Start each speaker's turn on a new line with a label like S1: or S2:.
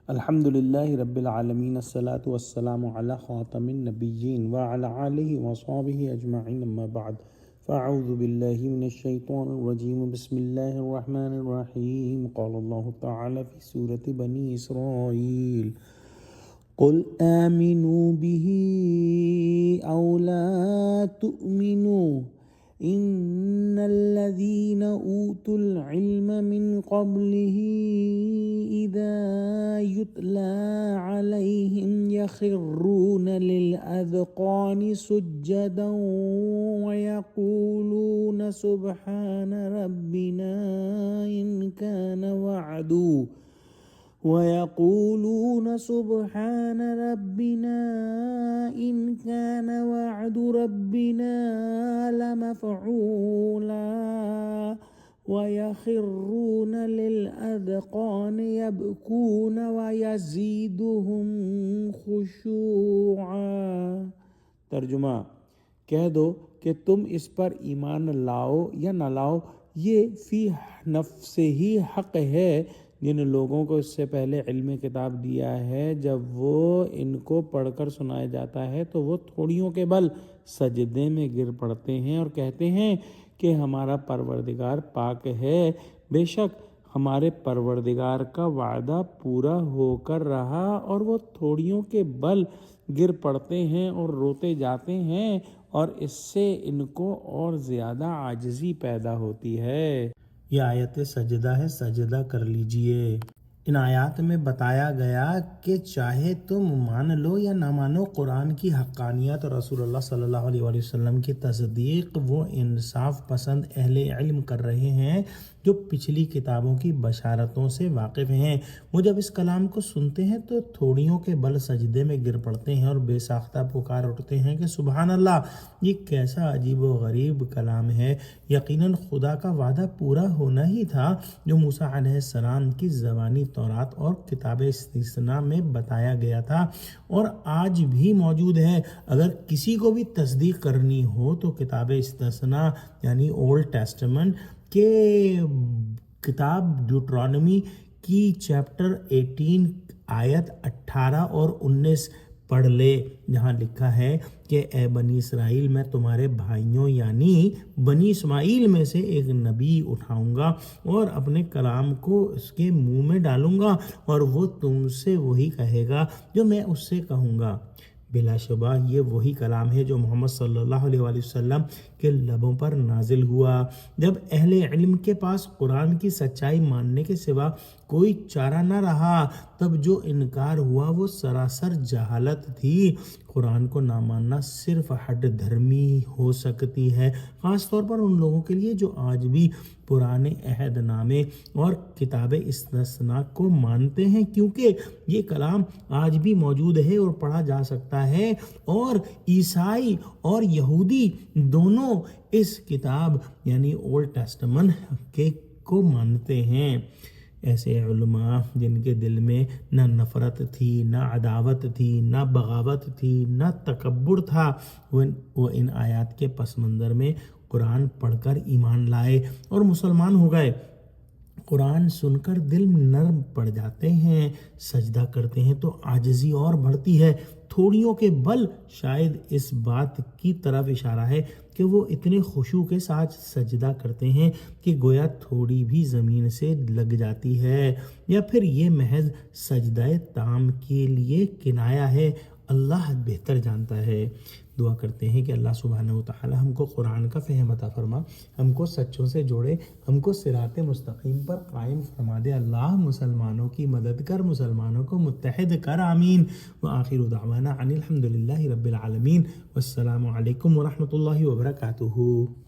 S1: الحمد للہ رب العالمین الصلاۃ والسلام علی خاتم النبیین وعلی آلہ وصحبہ اجمعین اما بعد فاعوذ باللہ من الشیطان الرجیم بسم اللہ الرحمن الرحیم قال اللہ تعالی فی سورۃ بنی اسرائیل قل آمنوا به او لا تؤمنوا ان الذين اوتوا العلم من قبله اذا يتلى عليهم يخرون للاذقان سجدا ويقولون سبحان ربنا ان كان وعد ربنا لمفعولا ويخرون للأذقان يبكون ويزيدهم خشوعا۔ ترجمہ، کہہ دو کہ تم اس پر ایمان لاؤ یا نہ لاؤ، یہ فی نفس ہی حق ہے جن لوگوں کو اس سے پہلے علم کتاب دیا ہے۔ جب وہ ان کو پڑھ کر سنایا جاتا ہے تو وہ تھوڑیوں کے بل سجدے میں گر پڑتے ہیں اور کہتے ہیں کہ ہمارا پروردگار پاک ہے، بے شک ہمارے پروردگار کا وعدہ پورا ہو کر رہا، اور وہ تھوڑیوں کے بل گر پڑتے ہیں اور روتے جاتے ہیں، اور اس سے ان کو اور زیادہ عاجزی پیدا ہوتی ہے۔ یہ آیت سجدہ ہے، سجدہ کر لیجئے۔ ان آیات میں بتایا گیا کہ چاہے تم مان لو یا نہ مانو، قرآن کی حقانیت اور رسول اللہ صلی اللہ علیہ وآلہ وسلم کی تصدیق وہ انصاف پسند اہل علم کر رہے ہیں جو پچھلی کتابوں کی بشارتوں سے واقف ہیں۔ وہ جب اس کلام کو سنتے ہیں تو تھوڑیوں کے بل سجدے میں گر پڑتے ہیں اور بے ساختہ پکار اٹھتے ہیں کہ سبحان اللہ، یہ کیسا عجیب و غریب کلام ہے۔ یقیناً خدا کا وعدہ پورا ہونا ہی تھا جو موسیٰ علیہ السلام کی زبانی تورات اور کتاب استثناء میں بتایا گیا تھا اور آج بھی موجود ہے۔ اگر کسی کو بھی تصدیق کرنی ہو تو کتاب استثناء یعنی اولڈ ٹیسٹمنٹ کے کتاب ڈیوٹرانومی کی چیپٹر 18 آیت 18 اور 19 پڑھ لے، جہاں لکھا ہے کہ اے بنی اسرائیل، میں تمہارے بھائیوں یعنی بنی اسماعیل میں سے ایک نبی اٹھاؤں گا اور اپنے کلام کو اس کے منہ میں ڈالوں گا اور وہ تم سے وہی کہے گا جو میں اس سے کہوں گا۔ بلا شبہ یہ وہی کلام ہے جو محمد صلی اللہ علیہ وآلہ وسلم کے لبوں پر نازل ہوا۔ جب اہل علم کے پاس قرآن کی سچائی ماننے کے سوا کوئی چارہ نہ رہا، تب جو انکار ہوا وہ سراسر جہالت تھی۔ قرآن کو نہ ماننا صرف ہٹ دھرمی ہو سکتی ہے، خاص طور پر ان لوگوں کے لیے جو آج بھی پرانے عہد نامے اور کتاب استثناء کو مانتے ہیں، کیونکہ یہ کلام آج بھی موجود ہے اور پڑھا جا سکتا ہے، اور عیسائی اور یہودی دونوں اس کتاب یعنی اولڈ ٹیسٹمنٹ کو مانتے ہیں۔ ایسے علماء جن کے دل میں نہ نفرت تھی، نہ عداوت تھی، نہ بغاوت تھی، نہ تکبر تھا، وہ ان آیات کے پس منظر میں قرآن پڑھ کر ایمان لائے اور مسلمان ہو گئے۔ قرآن سن کر دل نرم پڑ جاتے ہیں، سجدہ کرتے ہیں تو عاجزی اور بڑھتی ہے۔ تھوڑیوں کے بل شاید اس بات کی طرف اشارہ ہے کہ وہ اتنے خشوع کے ساتھ سجدہ کرتے ہیں کہ گویا تھوڑی بھی زمین سے لگ جاتی ہے، یا پھر یہ محض سجدہ تام کے لیے کنایا ہے، اللہ بہتر جانتا ہے۔ دعا کرتے ہیں کہ اللہ سبحانہ وتعالی ہم کو قرآن کا فہم عطا فرما، ہم کو سچوں سے جوڑے، ہم کو صراط مستقیم پر قائم فرما دے۔ اللہ مسلمانوں کی مدد کر، مسلمانوں کو متحد کر، آمین۔ وآخر دعوانا ان الحمد للہ رب العالمین، والسلام علیکم ورحمۃ اللہ وبرکاتہ۔